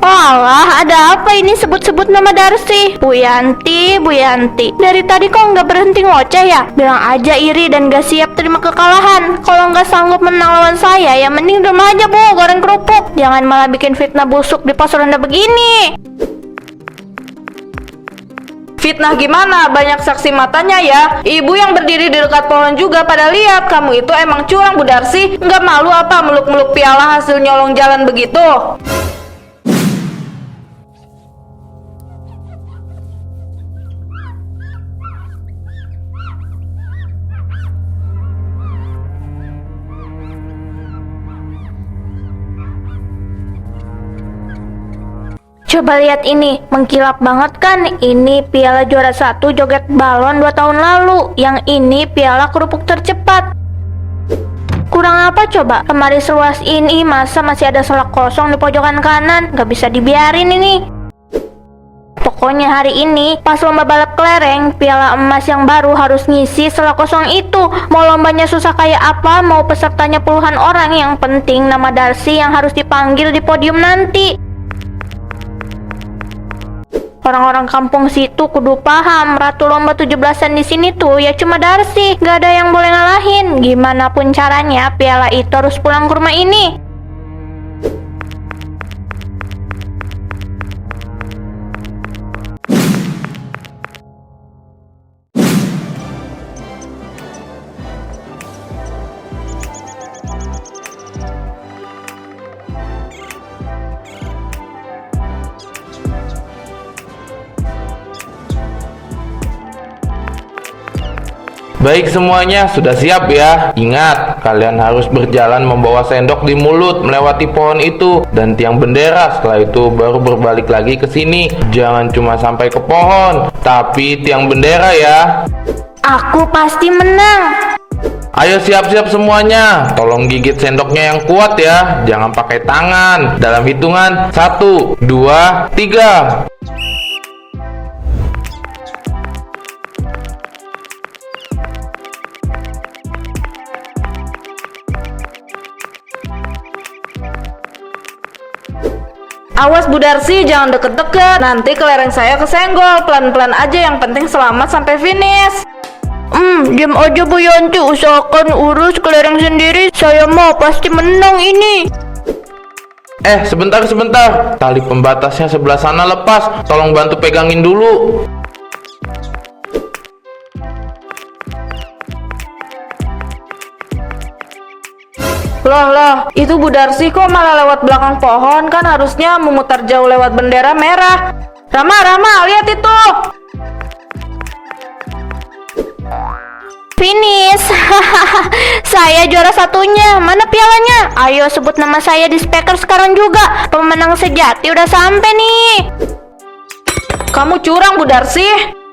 Walah, ada apa ini sebut-sebut nama Darsi? Bu Yanti, Bu Yanti. Dari tadi kok nggak berhenti ngoceh ya? Bilang aja iri dan gak siap terima kekalahan. Kalau nggak sanggup menang lawan saya, ya mending diem aja bu, goreng kerupuk. Jangan malah bikin fitnah busuk di pos ronda begini. Fitnah gimana? Banyak saksi matanya ya. Ibu yang berdiri di dekat pohon juga pada lihat. Kamu itu emang curang Bu Darsi. Nggak malu apa meluk-meluk piala hasil nyolong jalan begitu? Coba lihat ini, mengkilap banget kan? Ini piala juara 1 joget balon 2 tahun lalu. Yang ini piala kerupuk tercepat. Kurang apa coba? Lemari seluas ini masa masih ada selak kosong di pojokan kanan? Gak bisa dibiarin ini. Pokoknya hari ini pas lomba balap kelereng, piala emas yang baru harus ngisi selak kosong itu. Mau lombanya susah kayak apa, mau pesertanya puluhan orang, yang penting nama Darsi yang harus dipanggil di podium nanti. Orang-orang kampung situ kudu paham, ratu lomba 17-an di sini tuh ya cuma Darsi, gak ada yang boleh ngalahin. Gimana pun caranya, piala itu harus pulang ke rumah ini. Baik semuanya, sudah siap ya? Ingat, kalian harus berjalan membawa sendok di mulut melewati pohon itu dan tiang bendera. Setelah itu baru berbalik lagi ke sini. Jangan cuma sampai ke pohon, tapi tiang bendera ya. Aku pasti menang. Ayo siap-siap semuanya. Tolong gigit sendoknya yang kuat ya. Jangan pakai tangan. Dalam hitungan 1, 2, 3. Awas Bu Darsi, jangan deket-deket. Nanti kelereng saya kesenggol. Pelan-pelan aja, yang penting selamat sampai finish. Diam aja Bu Yanti, usahakan urus kelereng sendiri. Saya mau pasti menang ini. Sebentar. Tali pembatasnya sebelah sana lepas. Tolong bantu pegangin dulu. Loh, itu Bu Darsi kok malah lewat belakang pohon? Kan harusnya memutar jauh lewat bendera merah. Rama, lihat itu. Finish. Saya juara satunya. Mana pialanya? Ayo sebut nama saya di speaker sekarang juga. Pemenang sejati udah sampai nih. Kamu curang Bu Darsi.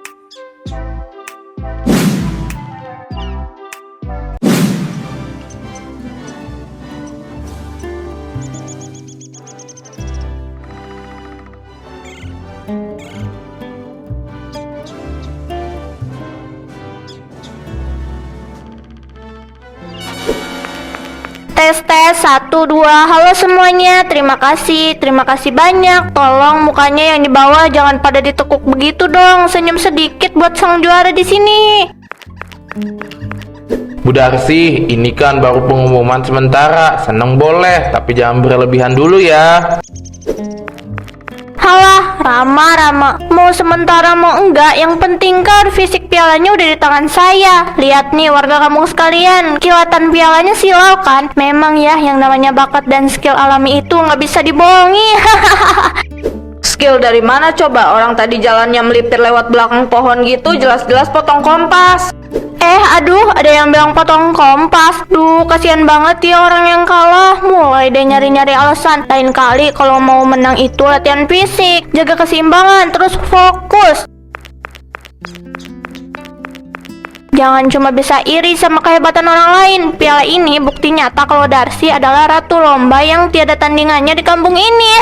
Tes 1, 2. Halo semuanya, terima kasih banyak. Tolong mukanya yang di bawah jangan pada ditekuk begitu dong. Senyum sedikit buat sang juara di sini. Bu Darsi, ini kan baru pengumuman sementara. Seneng boleh, tapi jangan berlebihan dulu ya. Halah, Rama, mau sementara mau enggak, yang penting kan fisik pialanya udah di tangan saya. Lihat nih warga kampung sekalian, kilatan pialanya silau kan? Memang ya, yang namanya bakat dan skill alami itu nggak bisa dibohongi. Skill dari mana coba? Orang tadi jalannya melipir lewat belakang pohon gitu, jelas-jelas potong kompas. Aduh, ada yang bilang potong kompas. Duh, kasihan banget ya orang yang kalah. Mulai deh nyari-nyari alasan. Lain kali kalau mau menang itu latihan fisik, jaga keseimbangan, terus fokus. Jangan cuma bisa iri sama kehebatan orang lain. Piala ini bukti nyata kalau Darsi adalah ratu lomba yang tiada tandingannya di kampung ini.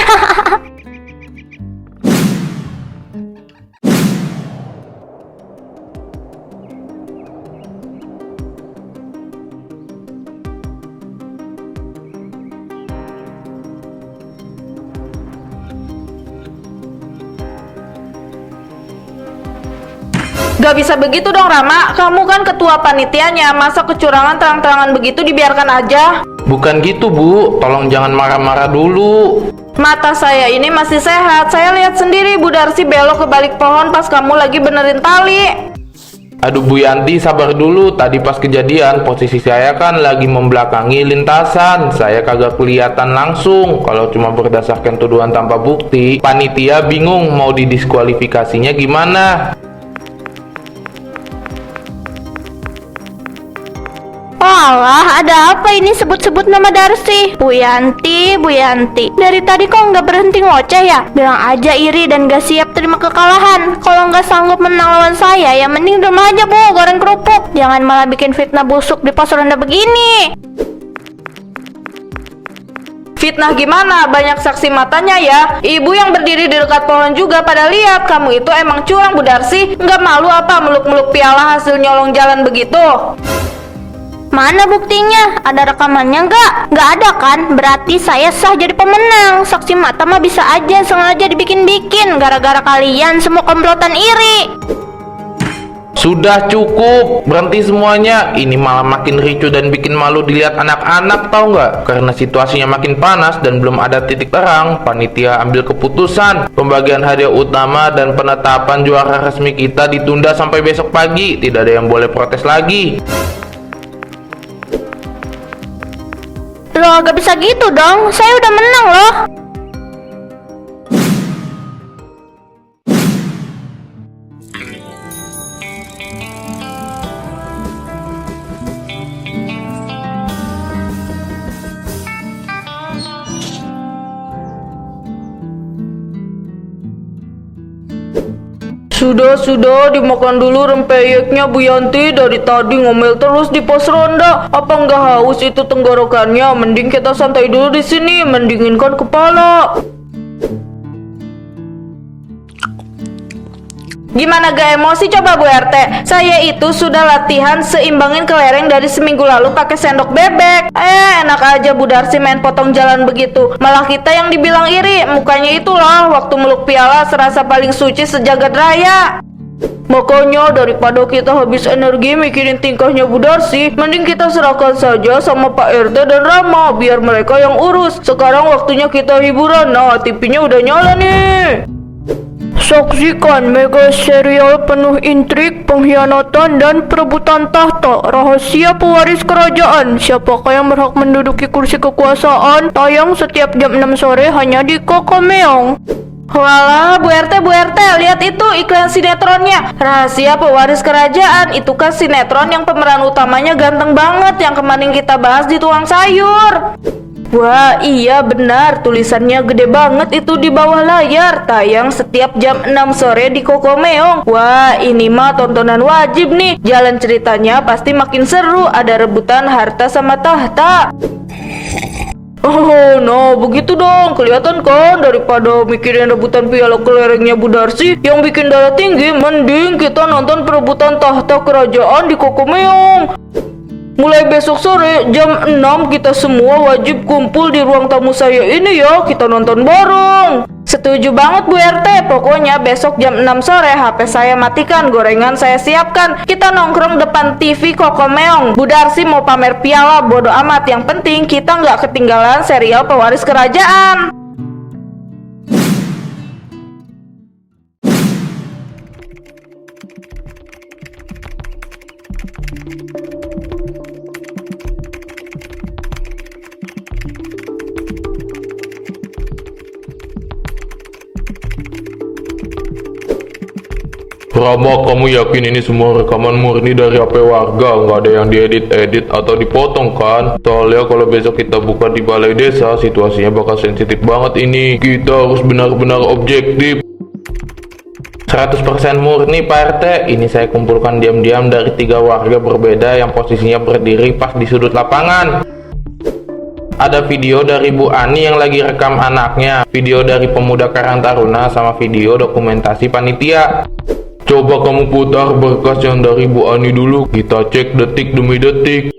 Gak bisa begitu dong Rama, kamu kan ketua panitianya, masa kecurangan terang-terangan begitu dibiarkan aja? Bukan gitu Bu, tolong jangan marah-marah dulu. Mata saya ini masih sehat, saya lihat sendiri Bu Darsi belok ke balik pohon pas kamu lagi benerin tali. Aduh Bu Yanti, sabar dulu. Tadi pas kejadian posisi saya kan lagi membelakangi lintasan. Saya kagak kelihatan langsung. Kalau cuma berdasarkan tuduhan tanpa bukti, panitia bingung mau didiskualifikasinya gimana. Walah, ada apa ini sebut-sebut nama Darsi? Bu Yanti, Bu Yanti. Dari tadi kok nggak berhenti ngoceh ya? Bilang aja iri dan gak siap terima kekalahan. Kalau nggak sanggup menang lawan saya, ya mending di rumah aja Bu, goreng kerupuk. Jangan malah bikin fitnah busuk di pos ronda begini. Fitnah gimana? Banyak saksi matanya ya. Ibu yang berdiri di dekat pohon juga pada lihat. Kamu itu emang curang Bu Darsi. Nggak malu apa meluk-meluk piala hasil nyolong jalan begitu? Mana buktinya? Ada rekamannya nggak? Nggak ada kan? Berarti saya sah jadi pemenang. Saksi mata mah bisa aja sengaja dibikin-bikin. Gara-gara kalian semua komplotan iri. Sudah cukup, berhenti semuanya. Ini malah makin ricu dan bikin malu dilihat anak-anak, tahu nggak? Karena situasinya makin panas dan belum ada titik terang, panitia ambil keputusan pembagian hadiah utama dan penetapan juara resmi kita ditunda sampai besok pagi. Tidak ada yang boleh protes lagi. Loh, gak bisa gitu dong. Saya udah menang loh. Sudah, dimakan dulu rempeyeknya Bu Yanti. Dari tadi ngomel terus di pos ronda. Apa nggak haus itu tenggorokannya? Mending kita santai dulu di sini, mendinginkan kepala. Gimana gak emosi coba Bu RT? Saya itu sudah latihan seimbangin kelereng dari seminggu lalu pakai sendok bebek. Enak aja Bu Darsi main potong jalan begitu. Malah kita yang dibilang iri. Mukanya itulah waktu meluk piala serasa paling suci sejagat raya. Makanya daripada kita habis energi mikirin tingkahnya Bu Darsi, mending kita serahkan saja sama Pak RT dan Rama, biar mereka yang urus. Sekarang waktunya kita hiburan. Nah, TV-nya udah nyala nih. Saksikan mega serial penuh intrik, pengkhianatan, dan perebutan tahta. Rahasia pewaris kerajaan. Siapakah yang berhak menduduki kursi kekuasaan? Tayang setiap jam 6 sore hanya di Kokomeong. Walah, Bu RT, lihat itu iklan sinetronnya. Rahasia pewaris kerajaan. Itu kan sinetron yang pemeran utamanya ganteng banget, yang kemarin kita bahas di Tuang Sayur. Wah, iya benar, tulisannya gede banget itu di bawah layar. Tayang setiap jam 6 sore di Kokomeong. Wah, ini mah tontonan wajib nih. Jalan ceritanya pasti makin seru. Ada rebutan harta sama tahta. Oh, no, begitu dong. Kelihatan kan, daripada mikirin rebutan piala kelerengnya Bu Darsi yang bikin darah tinggi, mending kita nonton perebutan tahta kerajaan di Kokomeong. Mulai besok sore jam 6 kita semua wajib kumpul di ruang tamu saya ini ya. Kita nonton bareng. Setuju banget Bu RT. Pokoknya besok jam 6 sore HP saya matikan, gorengan saya siapkan. Kita nongkrong depan TV Kokomeong. Bu Darsi mau pamer piala, bodo amat. Yang penting kita nggak ketinggalan serial pewaris kerajaan. Rama, kamu yakin ini semua rekaman murni dari HP warga? Nggak ada yang diedit-edit atau dipotong kan? Soalnya kalau besok kita buka di balai desa, situasinya bakal sensitif banget ini. Kita harus benar-benar objektif. 100% murni Pak RT. Ini saya kumpulkan diam-diam dari 3 warga berbeda yang posisinya berdiri pas di sudut lapangan. Ada video dari Bu Ani yang lagi rekam anaknya, video dari pemuda Karang Taruna, sama video dokumentasi panitia. Coba kamu putar berkas yang dari Bu Ani dulu, kita cek detik demi detik.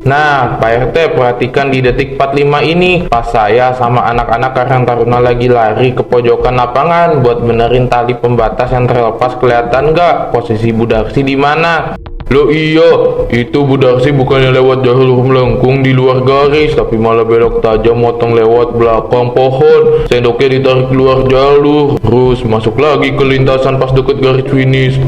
Nah, Pak RT, perhatikan di detik 45 ini. Pas saya sama anak-anak Karang Taruna lagi lari ke pojokan lapangan buat benerin tali pembatas yang terlepas, kelihatan nggak posisi Bu Darsi di mana? Loh iya, itu Bu Darsi bukannya lewat jalur melengkung di luar garis, tapi malah belok tajam motong lewat belakang pohon. Sendoknya ditarik keluar jalur, terus masuk lagi ke lintasan pas deket garis finish.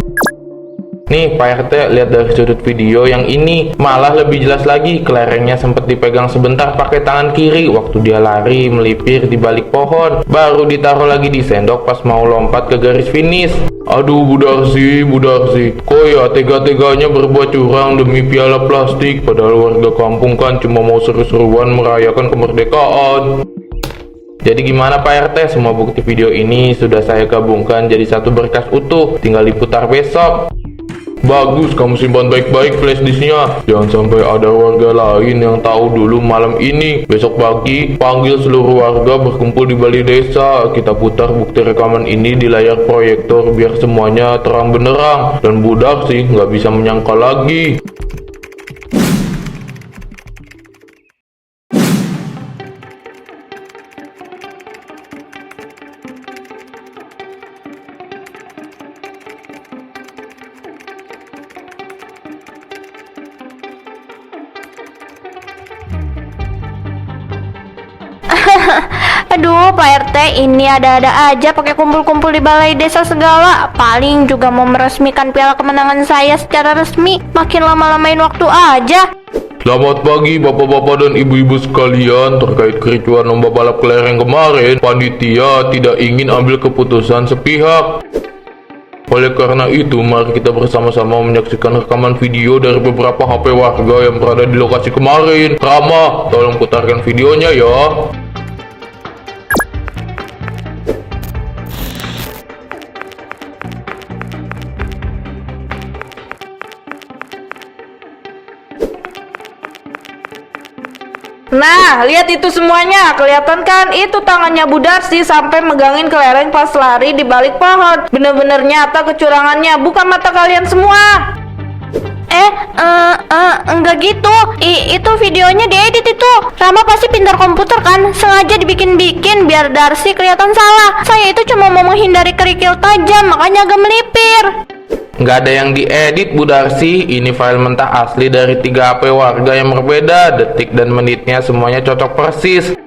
Nih Pak RT, lihat dari sudut video yang ini, malah lebih jelas lagi. Kelerengnya sempat dipegang sebentar pakai tangan kiri waktu dia lari melipir di balik pohon, baru ditaruh lagi di sendok pas mau lompat ke garis finish. Aduh Bu Darsi, kok ya tega-teganya berbuat curang demi piala plastik, padahal warga kampung kan cuma mau seru-seruan merayakan kemerdekaan. Jadi gimana Pak RT, semua bukti video ini sudah saya gabungkan jadi satu berkas utuh, tinggal diputar besok. Bagus, kamu simpan baik-baik flashdisknya. Jangan sampai ada warga lain yang tahu dulu malam ini. Besok pagi, panggil seluruh warga berkumpul di balai desa. Kita putar bukti rekaman ini di layar proyektor biar semuanya terang benderang. Dan Bu Darsi nggak bisa menyangka lagi. Aduh Pak RT, ini ada-ada aja pakai kumpul-kumpul di balai desa segala. Paling juga mau meresmikan piala kemenangan saya secara resmi. Makin lama-lamain waktu aja. Selamat pagi bapak-bapak dan ibu-ibu sekalian. Terkait kericuan lomba balap kelereng kemarin, panitia tidak ingin ambil keputusan sepihak. Oleh karena itu, mari kita bersama-sama menyaksikan rekaman video dari beberapa HP warga yang berada di lokasi kemarin. Rama, tolong putarkan videonya ya. Nah, lihat itu semuanya. Kelihatan kan itu tangannya Bu Darsi sampai megangin kelereng pas lari di balik pohon. Bener-bener nyata kecurangannya, bukan mata kalian semua. Enggak gitu. Itu videonya diedit itu. Rama pasti pintar komputer kan, sengaja dibikin-bikin biar Darsi kelihatan salah. Saya itu cuma mau menghindari kerikil tajam, makanya agak melipir. Nggak ada yang diedit Bu Darsi, ini file mentah asli dari 3 HP warga yang berbeda. Detik dan menitnya semuanya cocok persis.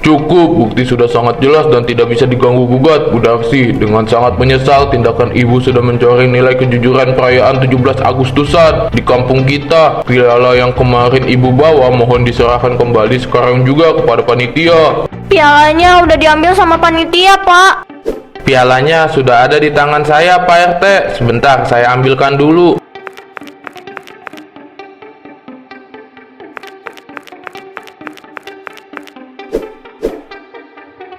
Cukup, bukti sudah sangat jelas dan tidak bisa diganggu gugat. Bu Darsi dengan sangat menyesal tindakan ibu sudah mencoreng nilai kejujuran perayaan 17 Agustusan di kampung kita. Piala yang kemarin ibu bawa mohon diserahkan kembali sekarang juga kepada panitia. Pialanya udah diambil sama panitia, Pak. Pialanya sudah ada di tangan saya Pak RT. Sebentar, saya ambilkan dulu.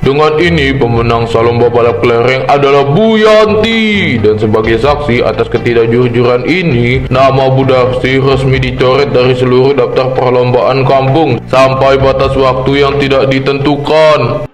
Dengan ini, pemenang lomba balap kelereng adalah Bu Yanti. Dan sebagai saksi atas ketidakjujuran ini, nama Bu Darsi resmi dicoret dari seluruh daftar perlombaan kampung sampai batas waktu yang tidak ditentukan.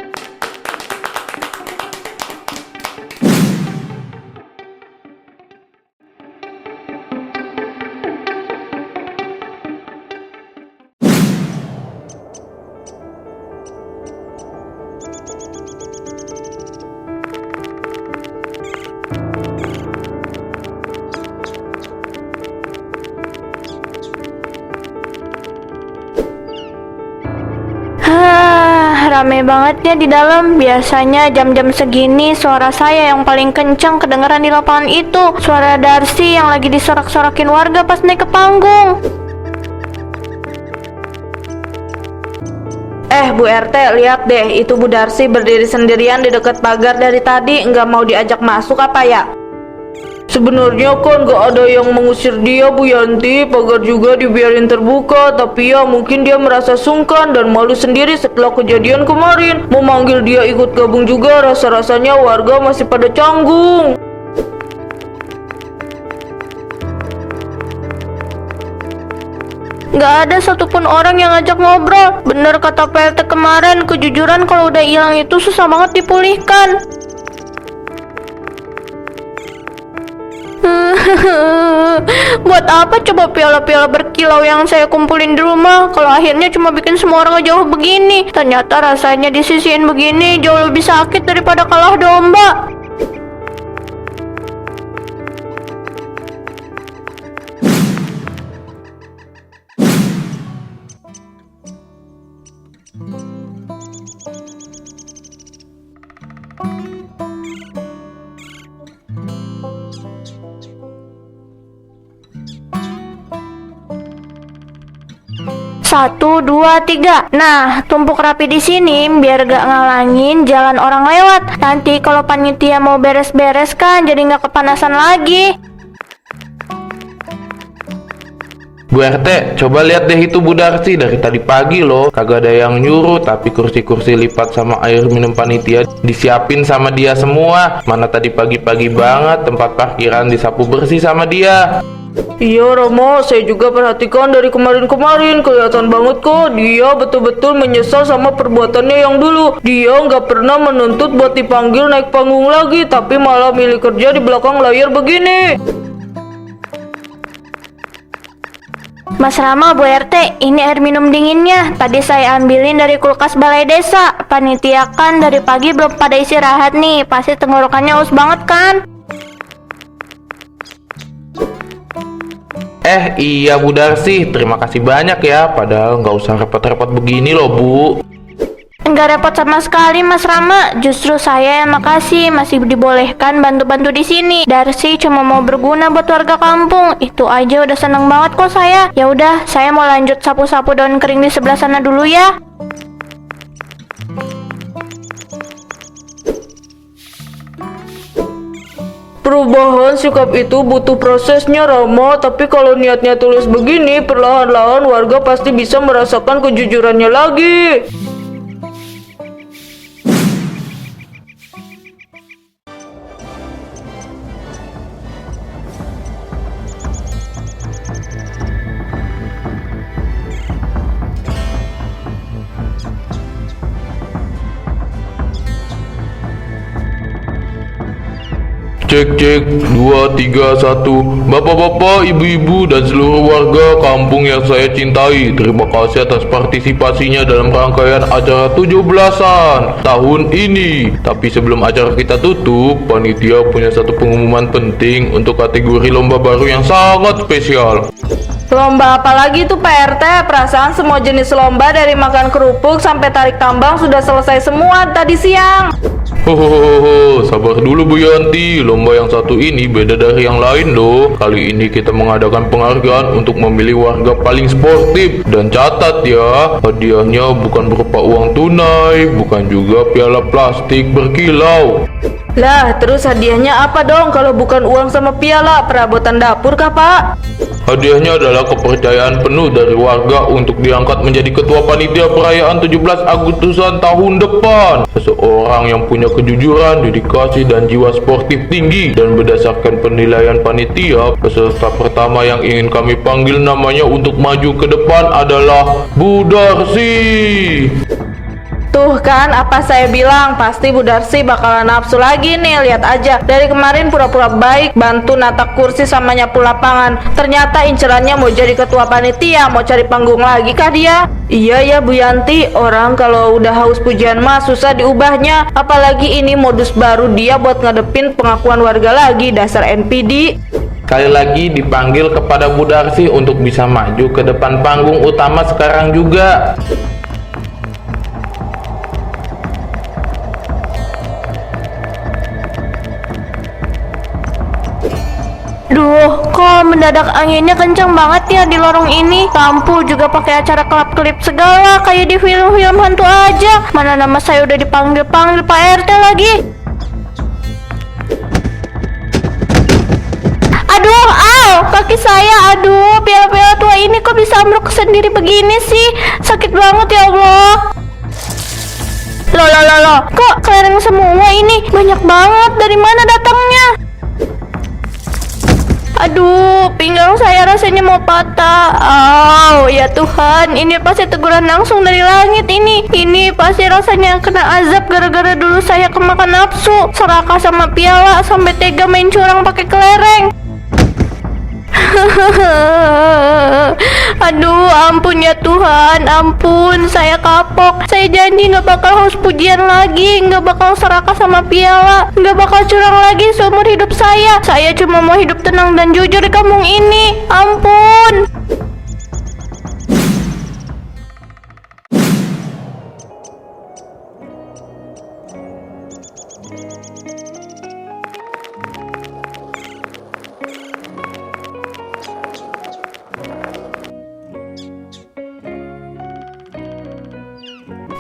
Rame banget ya di dalam. Biasanya jam-jam segini suara saya yang paling kencang kedengeran di lapangan itu. Suara Darsi yang lagi disorak-sorakin warga pas naik ke panggung. Bu RT, lihat deh, itu Bu Darsi berdiri sendirian di dekat pagar dari tadi, nggak mau diajak masuk apa ya? Sebenarnya kan gak ada yang mengusir dia Bu Yanti, pagar juga dibiarin terbuka, tapi ya mungkin dia merasa sungkan dan malu sendiri setelah kejadian kemarin. Mau manggil dia ikut gabung juga, rasa-rasanya warga masih pada canggung. Gak ada satupun orang yang ngajak ngobrol. Bener kata PLT kemarin, kejujuran kalau udah hilang itu susah banget dipulihkan. Buat apa coba piala-piala berkilau yang saya kumpulin di rumah kalau akhirnya cuma bikin semua orang jauh begini. Ternyata rasanya disisihin begini jauh lebih sakit daripada kalah domba. Satu, dua, tiga. Nah, tumpuk rapi di sini biar gak ngalangin jalan orang lewat. Nanti kalau panitia mau beres-beres kan jadi gak kepanasan lagi. Bu RT, coba lihat deh itu Bu Darsi dari tadi pagi loh. Kagak ada yang nyuruh, tapi kursi-kursi lipat sama air minum panitia disiapin sama dia semua. Mana tadi pagi-pagi banget tempat parkiran disapu bersih sama dia. Iya Rama, saya juga perhatikan dari kemarin-kemarin. Kelihatan banget kok dia betul-betul menyesal sama perbuatannya yang dulu. Dia nggak pernah menuntut buat dipanggil naik panggung lagi, tapi malah milih kerja di belakang layar begini. Mas Rama, Bu RT, ini air minum dinginnya. Tadi saya ambilin dari kulkas balai desa. Panitia kan dari pagi belum pada istirahat nih. Pasti tenggorokannya haus banget kan? Iya Bu Darsi, terima kasih banyak ya. Padahal nggak usah repot-repot begini loh Bu. Enggak repot sama sekali Mas Rama. Justru saya yang makasih masih dibolehkan bantu-bantu di sini. Darsi cuma mau berguna buat warga kampung. Itu aja udah seneng banget kok saya. Ya udah, saya mau lanjut sapu-sapu daun kering di sebelah sana dulu ya. Perubahan sikap itu butuh prosesnya Rama, tapi kalau niatnya tulus begini, perlahan-lahan warga pasti bisa merasakan kejujurannya lagi. Cek cek 2 3 1. Bapak-bapak, ibu-ibu dan seluruh warga kampung yang saya cintai, terima kasih atas partisipasinya dalam rangkaian acara 17-an tahun ini. Tapi sebelum acara kita tutup, panitia punya satu pengumuman penting untuk kategori lomba baru yang sangat spesial. Lomba apa lagi tuh Pak RT? Perasaan semua jenis lomba dari makan kerupuk sampai tarik tambang sudah selesai semua tadi siang. Hohohoho, sabar dulu Bu Yanti. Lomba yang satu ini beda dari yang lain loh. Kali ini kita mengadakan penghargaan untuk memilih warga paling sportif. Dan catat ya, hadiahnya bukan berupa uang tunai, bukan juga piala plastik berkilau. Lah, terus hadiahnya apa dong kalau bukan uang sama piala? Perabotan dapur kah Pak? Hadiahnya adalah kepercayaan penuh dari warga untuk diangkat menjadi ketua panitia perayaan 17 Agustusan tahun depan. Seseorang yang punya kejujuran, dedikasi, dan jiwa sportif tinggi. Dan berdasarkan penilaian panitia, peserta pertama yang ingin kami panggil namanya untuk maju ke depan adalah Bu Darsi. Tuh kan, apa saya bilang, pasti Bu Darsi bakalan nafsu lagi nih. Lihat aja, dari kemarin pura-pura baik, bantu natak kursi sama nyapu lapangan. Ternyata incerannya mau jadi ketua panitia, mau cari panggung lagi kah dia? Iya ya Bu Yanti, orang kalau udah haus pujian mah susah diubahnya. Apalagi ini modus baru dia buat ngadepin pengakuan warga lagi, dasar NPD. Sekali lagi dipanggil kepada Bu Darsi untuk bisa maju ke depan panggung utama sekarang juga. Duh, kok mendadak anginnya kencang banget ya di lorong ini. Lampu juga pakai acara kelap-kelip segala, kayak di film-film hantu aja. Mana nama saya udah dipanggil-panggil Pak RT lagi. Aduh, kaki saya. Aduh, piala-piala tua ini kok bisa ambruk sendiri begini sih. Sakit banget ya Allah. Loh, kok kelereng semua ini? Banyak banget, dari mana datangnya? Aduh, pinggang saya rasanya mau patah. Ya Tuhan, ini pasti teguran langsung dari langit ini. Ini pasti rasanya kena azab gara-gara dulu saya kemakan nafsu, serakah sama piala sampai tega main curang pakai kelereng. Aduh, ampun ya Tuhan, ampun, saya kapok. Saya janji gak bakal haus pujian lagi, gak bakal serakah sama piala, gak bakal curang lagi seumur hidup saya. Saya cuma mau hidup tenang dan jujur di kampung ini. Ampun.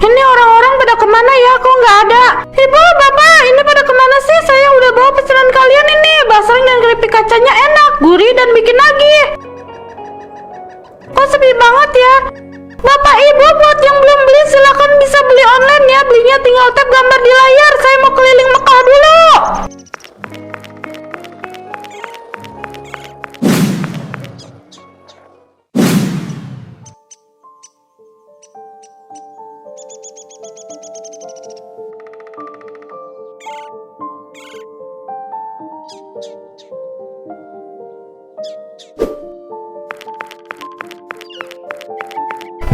Ini orang-orang pada kemana ya? Kok nggak ada? Ibu, bapak, ini pada kemana sih? Saya udah bawa pesanan kalian ini. Basreng dan keripik kacanya enak, gurih dan bikin nagih. Kok sepi banget ya? Bapak, ibu, buat yang belum beli silahkan bisa beli online ya. Belinya tinggal tap gambar di layar. Saya mau keliling Mekah dulu.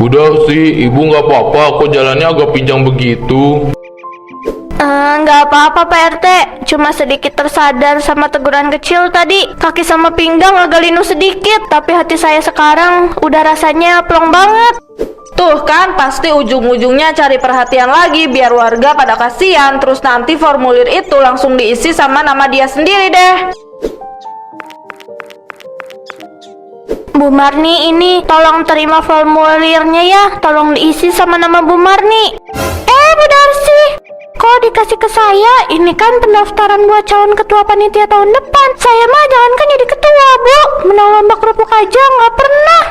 Bu Darsi, ibu nggak apa-apa, kok jalannya agak pincang begitu? Nggak apa-apa Pak RT, cuma sedikit tersadar sama teguran kecil tadi. Kaki sama pinggang agak linu sedikit, tapi hati saya sekarang udah rasanya plong banget. Tuh kan, pasti ujung-ujungnya cari perhatian lagi biar warga pada kasihan. Terus nanti formulir itu langsung diisi sama nama dia sendiri deh. Bu Marni, ini tolong terima formulirnya ya, tolong diisi sama nama Bu Marni. Bu Darsi, kok dikasih ke saya? Ini kan pendaftaran buat calon ketua panitia tahun depan. Saya mah jangankan jadi ketua, Bu, menang lomba kerupuk aja nggak pernah.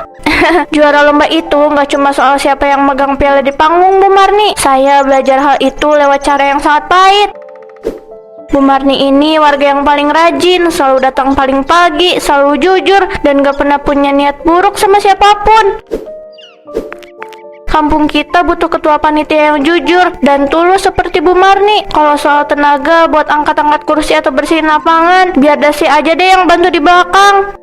Juara lomba itu nggak cuma soal siapa yang megang piala di panggung, Bu Marni. Saya belajar hal itu lewat cara yang sangat pahit. Bu Marni ini warga yang paling rajin, selalu datang paling pagi, selalu jujur, dan gak pernah punya niat buruk sama siapapun. Kampung kita butuh ketua panitia yang jujur dan tulus seperti Bu Marni. Kalau soal tenaga buat angkat-angkat kursi atau bersihin lapangan, biar Dasi aja deh yang bantu di belakang.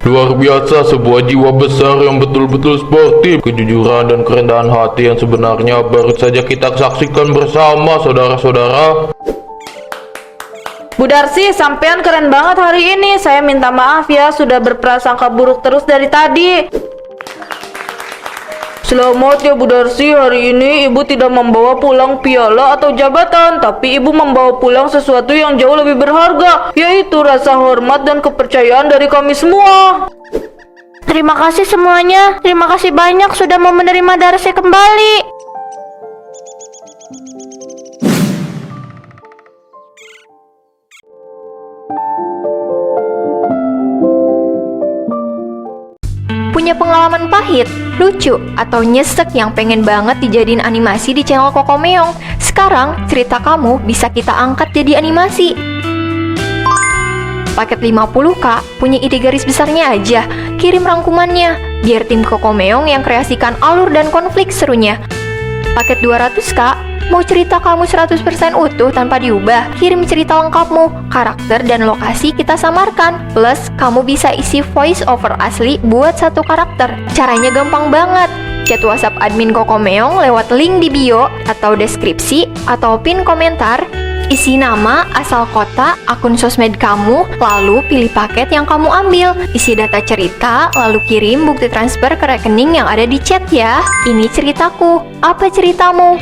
Luar biasa, sebuah jiwa besar yang betul-betul sportif, kejujuran dan kerendahan hati yang sebenarnya baru saja kita saksikan bersama, saudara-saudara. Bu Darsi, sampean keren banget hari ini. Saya minta maaf ya, sudah berprasangka buruk terus dari tadi. Selamat ya Bu Darsi, hari ini Ibu tidak membawa pulang piala atau jabatan, tapi Ibu membawa pulang sesuatu yang jauh lebih berharga, yaitu rasa hormat dan kepercayaan dari kami semua. Terima kasih semuanya, terima kasih banyak sudah mau menerima Darsi kembali. Punya pengalaman pahit, lucu, atau nyesek yang pengen banget dijadiin animasi di channel Kokomeong? Sekarang cerita kamu bisa kita angkat jadi animasi. Paket 50k, punya ide garis besarnya aja, kirim rangkumannya, biar tim Kokomeong yang kreasikan alur dan konflik serunya. Paket 200k, mau cerita kamu 100% utuh tanpa diubah, kirim cerita lengkapmu, karakter dan lokasi kita samarkan. Plus, kamu bisa isi voice over asli buat satu karakter. Caranya gampang banget. Chat WhatsApp admin Kokomeong lewat link di bio atau deskripsi atau pin komentar. Isi nama, asal kota, akun sosmed kamu, lalu pilih paket yang kamu ambil. Isi data cerita, lalu kirim bukti transfer ke rekening yang ada di chat ya. Ini ceritaku. Apa ceritamu?